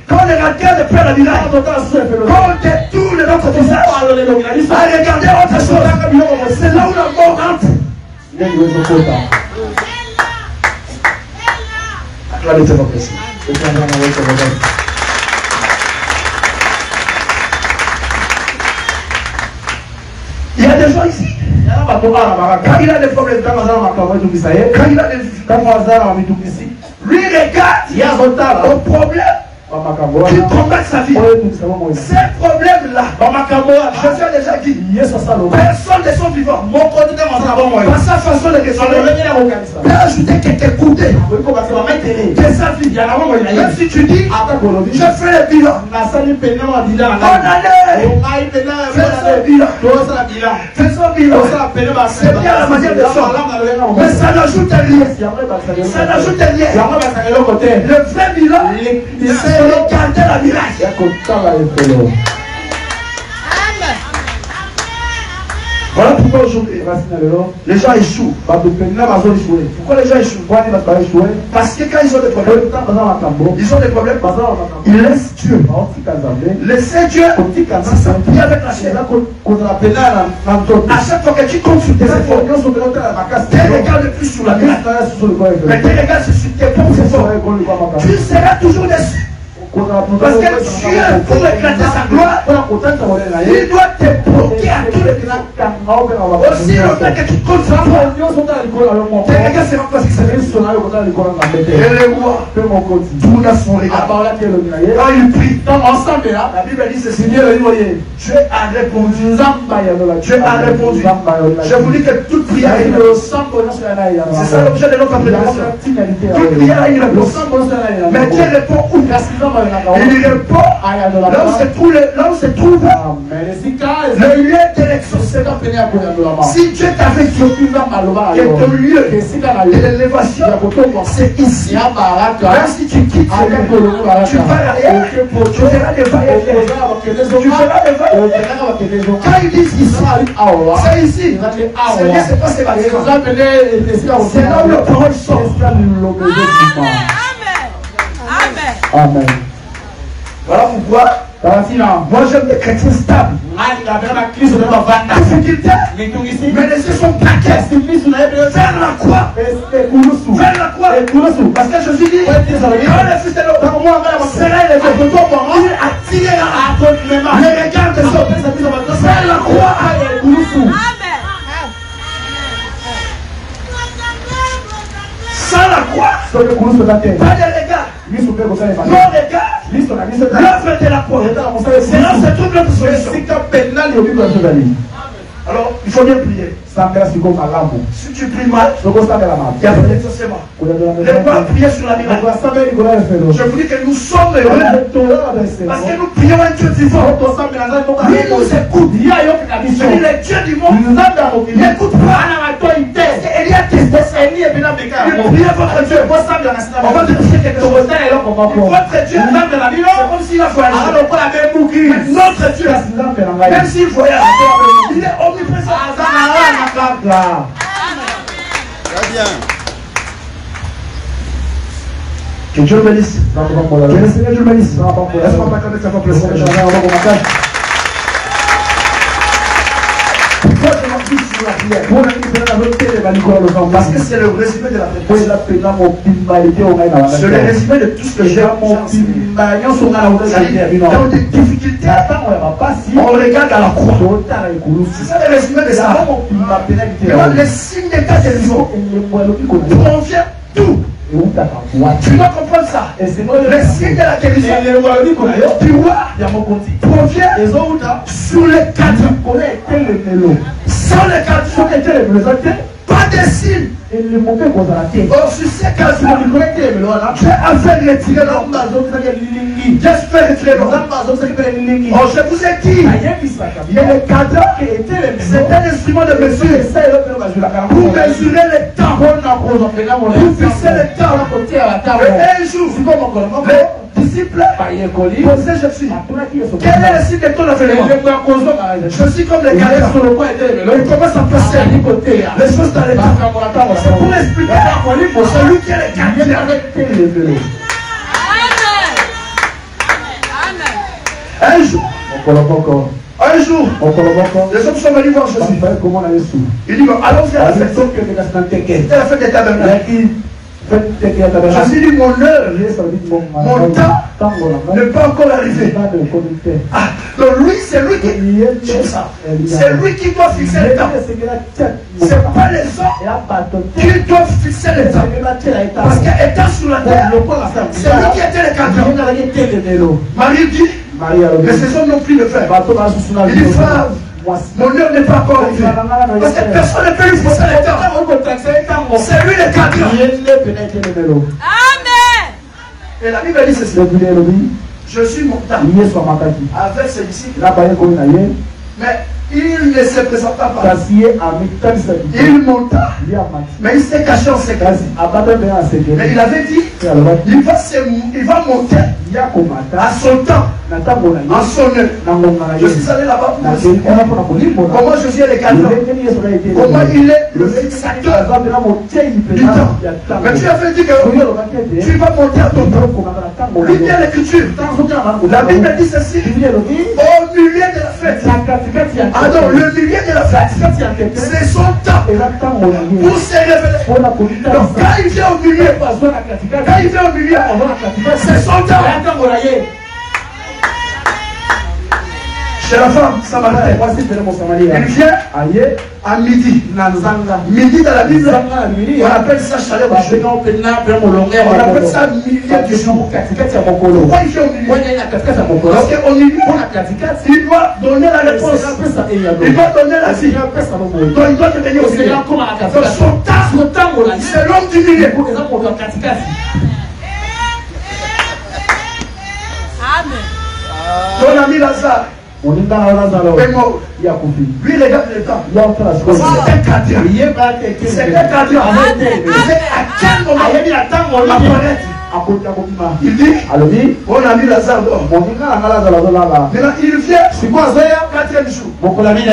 Quand on regarde de près la village. Quand on détourne notre visage à regarder autre chose. C'est là où la mort entre. Il y a des gens ici. Quand il a des problèmes, quand il a des lui regarde au problème qui combat sa vie. Ces problèmes-là, je t'ai déjà dit, personne ne sont vivants. Par sa façon de raisonner, peut ajouter quelques coudées de sa vie. Même si tu dis, je fais le bilan. Bonne année. Faisons bilan. C'est bien la manière de faire. Mais ça n'ajoute rien. Ça n'ajoute rien. Le vrai bilan, c'est regarder la village. Voilà pourquoi aujourd'hui les gens échouent. Pourquoi les gens échouent? Parce que quand ils ont des problèmes, ils laissent Dieu. Laissez Dieu, ça s'appuie avec la chair. À chaque fois que tu comptes sur tes efforts, tu ne regardes plus sur la grâce, mais tu regardes sur tes propres efforts. Tu seras toujours déçu. Parce que Dieu, pour éclater sa gloire, il doit te bloquer à tous les niveaux. Aussi longtemps que tu comptes sur toi, tes regards seront parce que c'est et les rois, tout dans son regard. Quand il prie, ensemble, la Bible dit ceci, Dieu a répondu. Dieu a répondu. Je vous dis que toute prière est une réponse. C'est ça l'objet de notre prédication. Toute prière est une réponse. Mais Dieu répond où? Il répond là où se trouve le lieu d'élection. Si Dieu t'avait dit que ton lieu d'élévation, c'est ici. Même si tu quittes, tu vas derrière, tu verras des va-et-vient. Tu verras des va-et-vient. Quand ils disent ici, c'est ici. C'est bien, c'est pas ces bâtiments. C'est là où le parole sort. Amen. Voilà pourquoi moi j'aime des chrétiens stables. Difficulté, mais les yeux sont plaqués vers la croix. Vers la croix. Parce que Jésus dit, quand le Fils de l'homme sera élevé, il attirera les regards des hommes vers la croix. Sans la croix, pas de regard. Non regard. L'œuvre de la croix. C'est là où se trouve notre solution. Alors, il faut bien prier. Si tu pries mal, il y a peut-être forcément. Ne pas prier sur la miracle. Je vous dis que nous sommes heureux parce que nous prions un Dieu vivant. Lui nous écoute. Il est Dieu du monde. Il n'écoute pas. Il y a des priez votre Dieu. On va te prier quelque chose. Votre Dieu, comme s'il a voyagé. Notre Dieu, même s'il voyage, il est omniprésent. Très bien. Que Dieu le bénisse. Que le Seigneur Dieu le bénisse. Laisse-moi m'accorder sa force. Pourquoi je m'appuie sur la prière? Parce que c'est le résumé de la prière. C'est le résumé de tout ce que j'ai. Dans des difficultés, on regarde à la croix. C'est ça le résumé de ça. Les signes d'état de vivant provient d'où? Tu dois comprendre ça. Le signe de la guérison, tu vois, provient sur les quatre. Sans les quatre, pas pas de signes. Or, sur ces cas-là, Dieu a fait retirer l'homme. Dieu a fait retirer l'homme. Or, je vous ai dit, le cadran, c'est un instrument de mesure pour mesurer le temps, pour fixer le temps. Et un jour, les disciples posaient Jésus, quel est le signe de ton avènement? Je suis comme les cadres. Il commence à passer les choses dans les temps. C'est pour expliquer celui qui est le cadre. Un jour, les hommes sont venus voir Jésus. Il dit, allons-y à la fête. C'était la fête des tabernacles. Jésus dit, mon heure, mon temps n'est pas encore arrivé. Ah, donc lui, c'est lui qui doit fixer le temps. Ce n'est pas les hommes qui doivent fixer le temps. Parce qu'étant sur la terre, c'est lui qui était le cadre. Marie dit, mais ces hommes n'ont plus de faire. Il dit, frère, mon heure n'est pas encore arrivée. Parce que personne ne peut lui fixer le temps. C'est lui le cadre. Amen. Et la Bible dit ceci. Je suis montant avec ses disciples. Mais il ne se présenta pas. Il monta. Mais il s'est caché en secret. Mais il avait dit, il va monter à son temps, en son heure. Je suis allé là-bas pour vous comment Jésus est le cadre, comment il est le fixateur du temps. Mais tu avais dit que tu vas monter à ton temps. Lis bien l'écriture. La Bible dit ceci, au milieu de la fête. Ah non, le milieu de la fête, c'est son temps pour se révéler. Donc quand il vient au milieu, c'est son temps. Chez la femme samaritaine, il vient à midi. Midi dans la Bible, on appelle ça chaleur du jour. On appelle ça milieu du jour. Pourquoi il vient au milieu? Parce qu'au milieu, il doit donner la réponse. Il doit donner la vie. Donc il doit devenir au milieu. Donc son temps, c'est l'homme du milieu. Ton ami Lazare est mort. Lui regarde le temps. C'est un cadre. C'est un cadre. À quel moment apparaître? Il dit, on a mis Lazare dehors. Maintenant il vient, c'est quoi, 4e jour.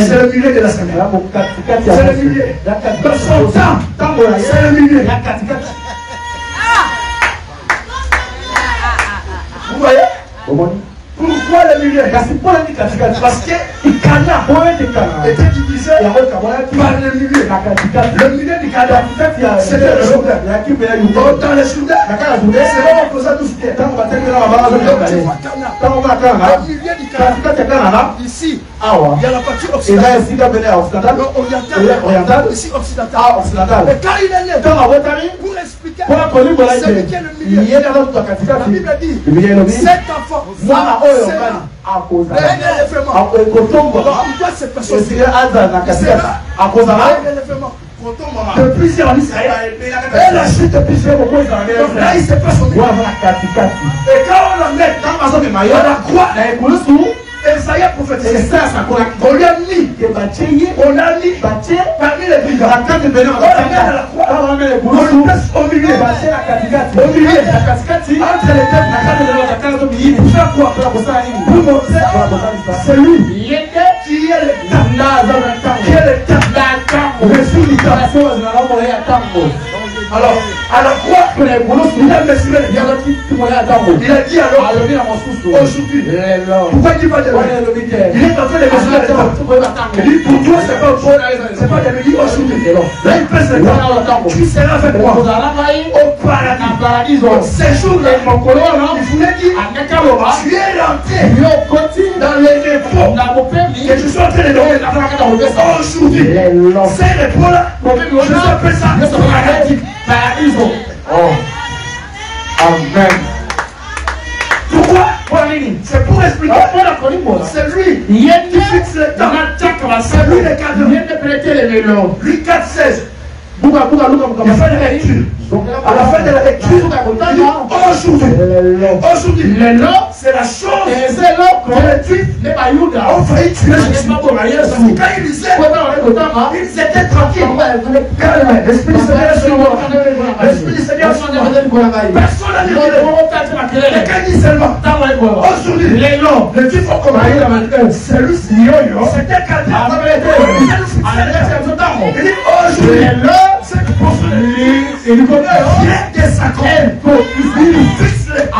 C'est le milieu de la semaine. C'est le milieu. Dans son temps, c'est le milieu. Vous voyez? Pourquoi le milieu? Parce que Cana était divisé par le milieu. Le milieu du Cana, c'était le Jourdain. Dans le Jourdain, c'est là où on pose tout ce qui est. Donc tu vois Cana. Au milieu du Cana, ici, il y a la partie occidentale. Orientale. Ici, occidentale. Et quand il est né, pour expliquer c'est qui est le milieu, la Bible dit, cet enfant, de plusieurs en Israël et la chute de plusieurs au moins donc là il se passe au milieu. Et quand on la met dans la croix, Esaïe a prophétisé. On lui a mis parmi les brigands. On l'a mis à la croix. On le place au milieu. Entre les têtes. Pour faire quoi? Pour montrer c'est lui qui est le temps. Qui est le temps. Reçu du temps. Alors, à la croix, il a mesuré le temps. Il a dit alors, aujourd'hui, pourquoi il dit pas de l'heure? Il est en train de mesurer le temps. Il dit, pour toi, c'est pas aujourd'hui. C'est pas de midi aujourd'hui. Là, il pèse le temps. Tu seras avec moi au paradis. Ces jours-là, il voulait dire, tu es rentré dans les repos que je suis en train de donner aujourd'hui. Ces repos-là, je appelle ça paradis. Oh. Amen. Pourquoi? C'est pour expliquer. C'est lui qui fixe le temps. C'est lui le cadre. Lui 4,16. Il a fait une lecture. À la fin de la lecture, aujourd'hui, c'est la chose que les Juifs ont failli tuer Jésus. Quand ils lisaient, ils étaient tranquilles. L'Esprit du Seigneur est sur moi. L'Esprit du Seigneur est sur moi. Personne n'a dit quelqu'un dit seulement. Aujourd'hui, les Juifs ont compris. C'est lui, c'était quelqu'un. Il dit aujourd'hui, c'est que pour ceux qui viennent des sacrés, ils fixent les à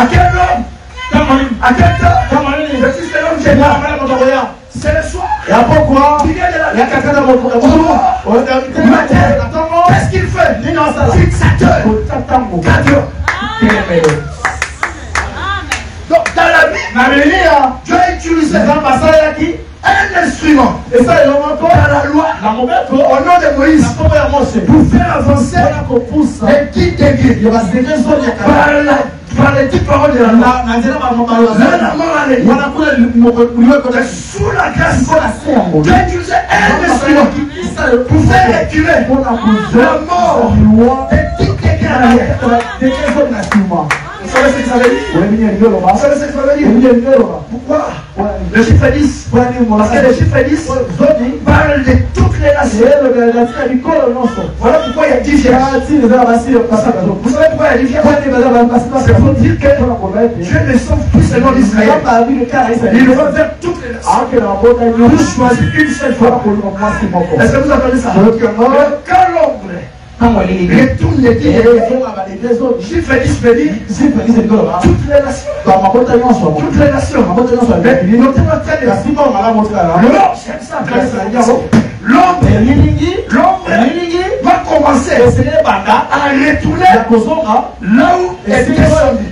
quel homme? À quel temps? Le fils de l'homme général, c'est le soir. Et après quoi? Il vient de la Il y a quelqu'un dans votre qu'est-ce qu'il fait? Fixateur. Donc dans la Bible, Dieu a utilisé un instrument. Et ça, il dans la loi, au nom de Moïse, pour faire avancer les guides des guides. Par les petites paroles de la loi, sous la grâce, Dieu a utilisé un instrument pour faire reculer la mort des guides des guides. Vous savez ce que ça veut dire? Vous savez ce que ça veut dire? Pourquoi? Le chiffre 10. Parce que le chiffre 10 parle de toutes les nations. Voilà pourquoi il y a 10 vierges. Vous savez pourquoi il y a 10 vierges? C'est pour dire que Dieu ne sauve plus seulement d'Israël. Il va vers toutes les nations. Vous choisissez une seule fois. Est-ce que vous entendez ça? Quand l'ombre retourne les dix chiffre 10 veut dire toutes les nations. Toutes les nations. L'ombre va commencer à retourner là où est descendu.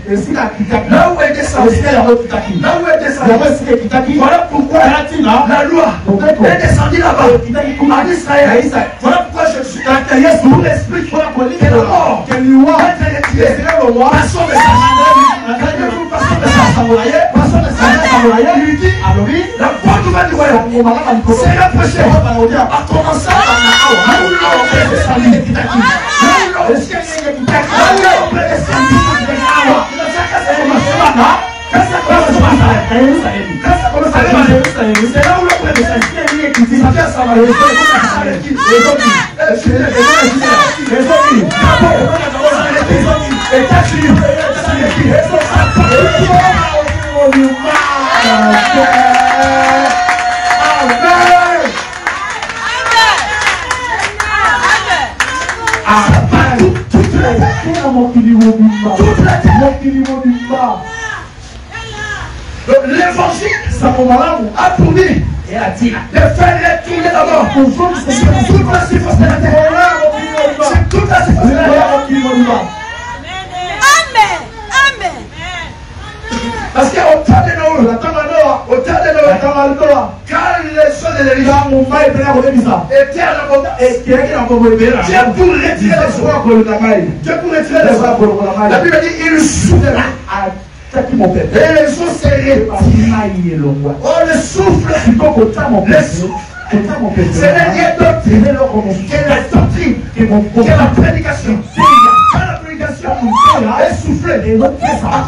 Là où est descendu. Voilà pourquoi la loi est descendue là-bas en Israël. Voilà pourquoi je suis caractérisé pour l'esprit que la mort est retirée. Passons de ça. Il lui dit la bonne nouvelle du royaume c'est la prêchée. À commencer là où l'homme est descendu. Là où l'homme est descendu. Quand ça commence à Jérusalem, c'est là où l'homme est descendu. Ça fait ça va l'évangile a promis de faire retourner d'abord toute la surface de la terre. C'est toute la surface de la terre. Amen. Amen. Parce qu'au temps de Noé, quand les choses de l'Église étaient à l'abondance, Dieu pour retirer les soins. La Bible dit il souffla. Et les choses se retirent. Oh, le souffle. C'est la doctrine. Quelle est la doctrine? Quelle est la prédication? Quand la prédication est soufflée, à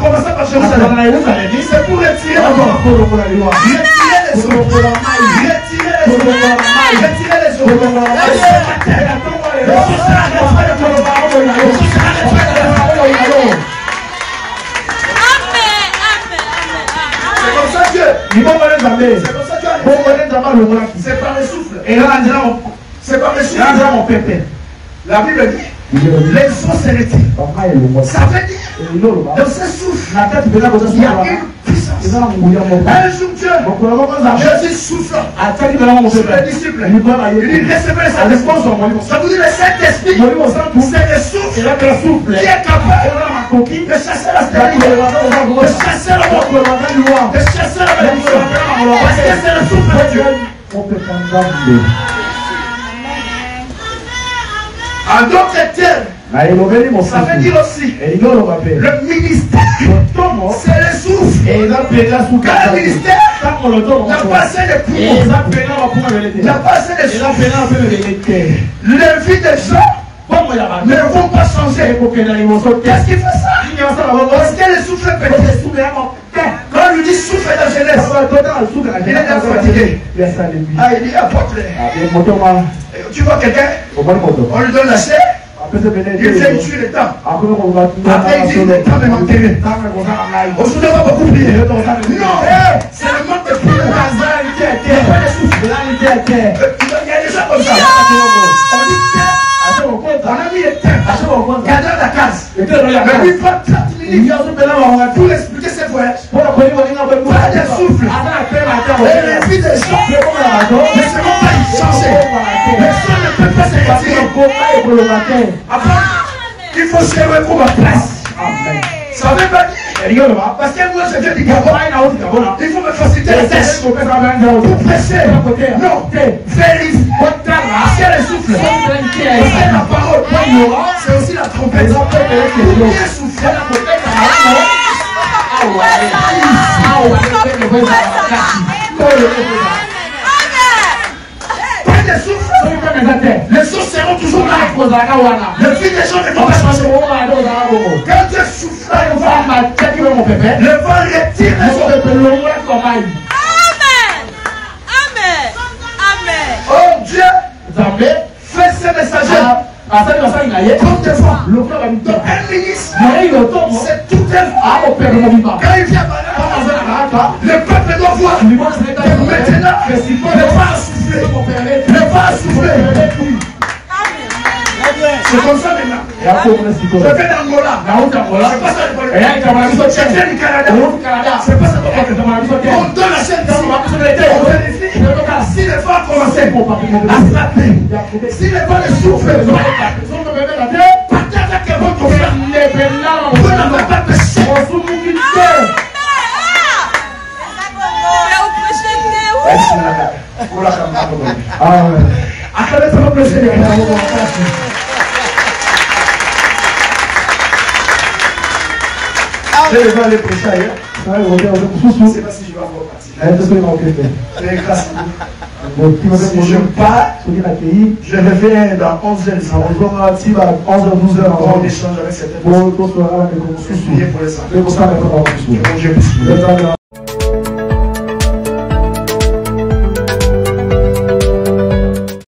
commencer par Jérusalem, c'est pour retirer d'abord. Retirer les choses. Retirer les choses. C'est comme ça que c'est par le souffle. Et là, c'est par le souffle. La Bible dit les eaux se retirent. Ça veut dire dans ce souffle, il y a une puissance. Un jour Dieu, Jésus souffle sur les disciples. Il dit recevez le Saint-Esprit. Ça vous dit le Saint-Esprit, c'est le souffle qui est capable de chasser la stérilité, de chasser le mort, de chasser la malédiction. Parce que c'est le souffle de Dieu. En d'autres termes, Ça veut dire aussi, le ministère, c'est le souffle. Quand le ministère n'a pas assez de pouvoir, n'a pas assez de souffle, les vies des gens ne vont pas changer. Qu'est-ce qui fait ça? Parce que le souffle est petit. Quand on lui dit souffle de la jeunesse, il est fatigué. Ah, il dit apôtre. Tu vois quelqu'un, on lui donne la chair. Il vient tuer le temps. Après il dit le temps de m'enterrer. Aujourd'hui on va beaucoup prier. Non, c'est le manque de prière. Il n'y a pas de souffle. Il y a des gens comme ça. On dit on a mis le temps. Cadre la case. Mais lui prend 30 minutes pour expliquer ses voyages. Pas de souffle. Et les vies des gens ne seront pas changées. Les gens ne peuvent pas se retirer. Après, il faut se lever pour ma place. Ça veut pas dire. Parce que moi je viens du Gabon. Il faut me faciliter la tâche pour prêcher. Non, vérifie. C'est le souffle. C'est la parole. C'est aussi la trompette. Pour bien souffler. Pas de souffle. Les choses seront toujours là. Les filles des gens ne vont pas changer. Quand Dieu souffle, le vent retire les choses. Amen. Amen. Amen. Oh Dieu, fais ces messagers comme des vents. Donc un ministre, c'est tout un vent. Quand il vient le peuple doit voir que maintenant, ne pas souffler. Ne pas souffler. C'est comme ça maintenant. Je viens d'Angola. Je viens du Canada. C'est pas ça on donne la chaîne d'ici. On vérifie. Si les femmes commencent à se rappeler, si les femmes souffrent, partez avec votre frère. Vous n'avez pas péché. Je vais aller prêcher ailleurs. Je ne sais pas si je vais avoir parti. Mais grâce à vous. Si je pars, je reviens dans 11h. On échange avec cette personne. Priez pour les enfants.